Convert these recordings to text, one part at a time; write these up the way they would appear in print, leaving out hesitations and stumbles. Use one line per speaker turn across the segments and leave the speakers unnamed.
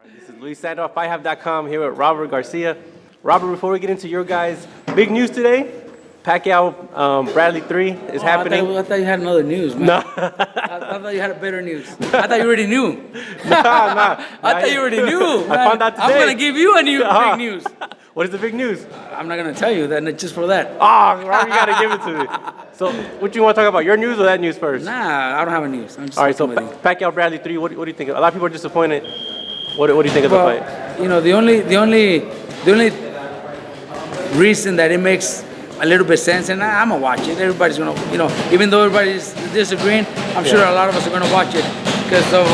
This is Luis Sandoff, FightHype.com, here with Robert Garcia. Robert, before we get into your guys' big news today, Pacquiao Bradley 3 is happening.
I thought you had another news, man.
No.
I thought you had a better news. I thought you already knew.
No.
I thought you already knew.
I found out today.
I'm going to give you a big news.
What is the big news?
I'm not going to tell you that just for that.
Oh, Robert, you got to give it to me. So, what you want to talk about, your news or that news first?
Nah, I don't have a news. I'm just
All right, so
with you.
Pacquiao Bradley 3, what do you think? A lot of people are disappointed. What do you think of the fight?
You know, the only reason that it makes a little bit sense, and I'm gonna watch it. Everybody's gonna, even though everybody's disagreeing, I'm sure a lot of us are gonna watch it because of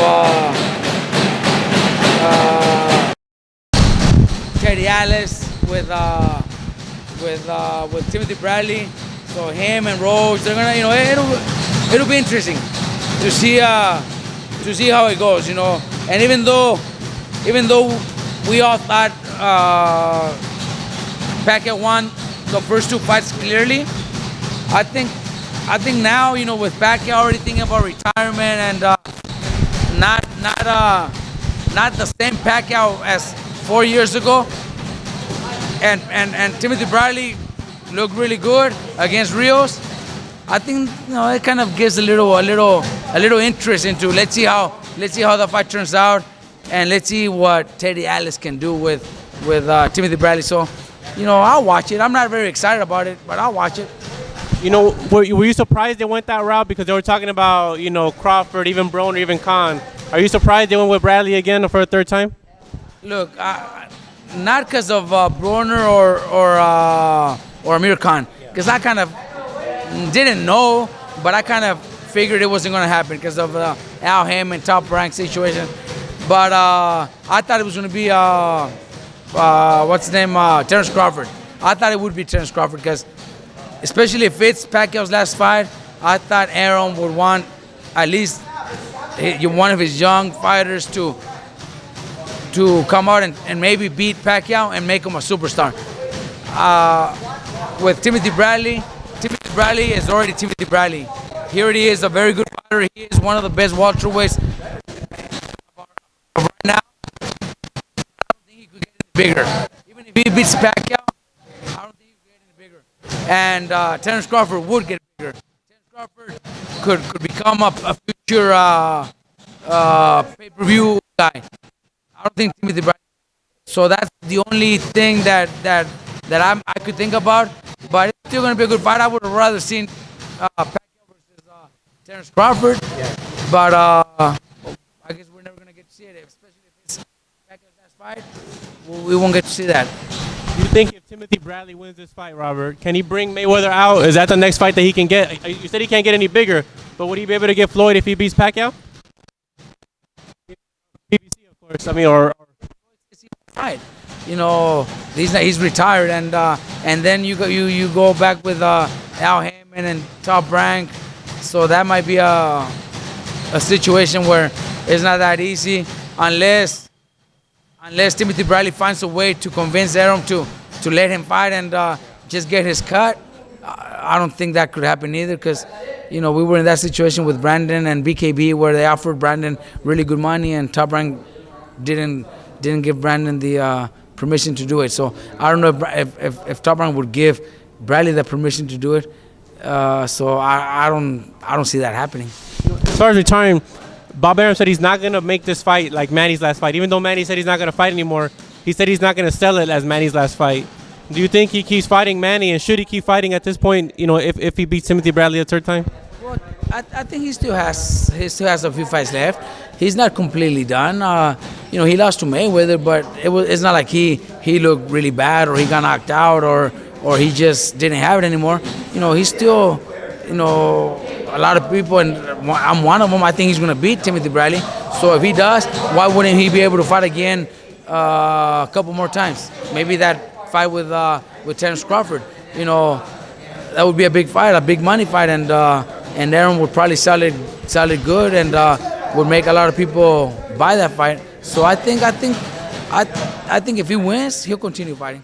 Teddy Atlas with Timothy Bradley. So him and Rios, they're gonna, it'll be interesting to see how it goes, And even though we all thought Pacquiao won the first two fights clearly, I think now, with Pacquiao already thinking about retirement and not the same Pacquiao as 4 years ago, and Timothy Bradley looked really good against Rios. I think it kind of gives a little interest into let's see how the fight turns out, and let's see what Teddy Atlas can do with Timothy Bradley. So, I'll watch it. I'm not very excited about it, but I'll watch it.
Were you surprised they went that route because they were talking about Crawford, even Broner, even Khan? Are you surprised they went with Bradley again for a third time?
Look, not because of Broner or Amir Khan, because I kind of didn't know, but I kind of figured it wasn't going to happen because of Al Haymon top rank situation. But I thought it was going to be Terence Crawford. I thought it would be Terence Crawford because, especially if it's Pacquiao's last fight, I thought Aaron would want at least one of his young fighters to come out and maybe beat Pacquiao and make him a superstar. With Timothy Bradley is already Timothy Bradley. He already is a very good fighter. He is one of the best welterweights right now. I don't think he could get any bigger. Even if he beats Pacquiao, I don't think he could get any bigger. And Terence Crawford would get bigger. Terence Crawford could become a future pay-per-view guy. I don't think Timothy Bradley. So that's the only thing that I could think about. But it's still going to be a good fight. I would have rather seen Pacquiao versus Terence Crawford. Yeah. But I guess we're never going to get to see it, especially if it's Pacquiao's last fight. We won't get to see that.
Do you think if Timothy Bradley wins this fight, Robert, can he bring Mayweather out? Is that the next fight that he can get? You said he can't get any bigger, but would he be able to get Floyd if he beats Pacquiao? PBC, of course. I mean, or
right. He's retired, and then you go back with Al Haymon and top rank, so that might be a situation where it's not that easy unless Timothy Bradley finds a way to convince Aaron to let him fight and just get his cut. I don't think that could happen either because we were in that situation with Brandon and BKB where they offered Brandon really good money and top rank didn't give Brandon the permission to do it. So I don't know if Top Rank would give Bradley the permission to do it. So I don't see that happening.
As far as retiring, Bob Arum said he's not going to make this fight like Manny's last fight. Even though Manny said he's not going to fight anymore, he said he's not going to sell it as Manny's last fight. Do you think he keeps fighting Manny, and should he keep fighting at this point, if he beats Timothy Bradley a third time?
Well, I think he still has a few fights left. He's not completely done. He lost to Mayweather, but it's not like he looked really bad or he got knocked out or he just didn't have it anymore. He's still, a lot of people, and I'm one of them. I think he's going to beat Timothy Bradley. So if he does, why wouldn't he be able to fight again a couple more times? Maybe that fight with Terence Crawford. That would be a big fight, a big money fight, and Aaron would probably sell it good and would make a lot of people buy that fight. So I think if he wins, he'll continue fighting.